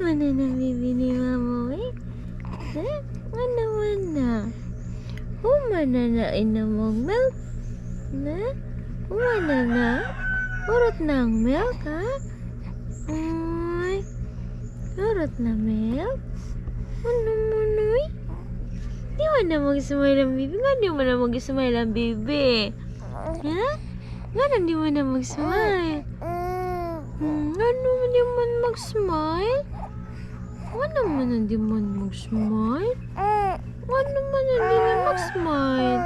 Mana na bibi ni Mamoy? Ha? Mana? Mana na inamog milk? Na? Mana na? Urot ng milk, ha? Ay, urot na milk? Ano mo, Noy? Di mo na mag-smile ang bibi. Nga di mo na mag-smile ang bibi. Ha? Nga na di mo na mag-smile. Ano mo di mo mag-smile? Ano mo na di mo mag-smile? Ano mo na di mo mag-smile?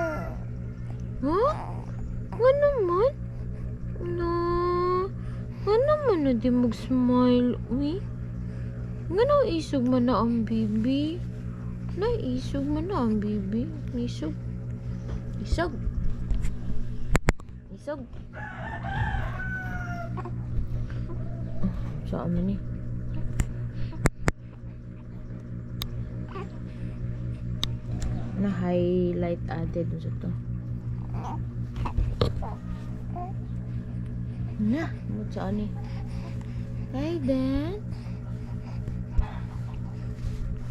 Ha? Ano mo? No. Ano mo na di mag-smile? Uy? Nga na isog mo na ang bibi. Naisog mo na ang bibi. Isog. Isog. Isog. Saan mo ni? Na-highlight added sa to. Na, mo saan ni? Hey, Dan.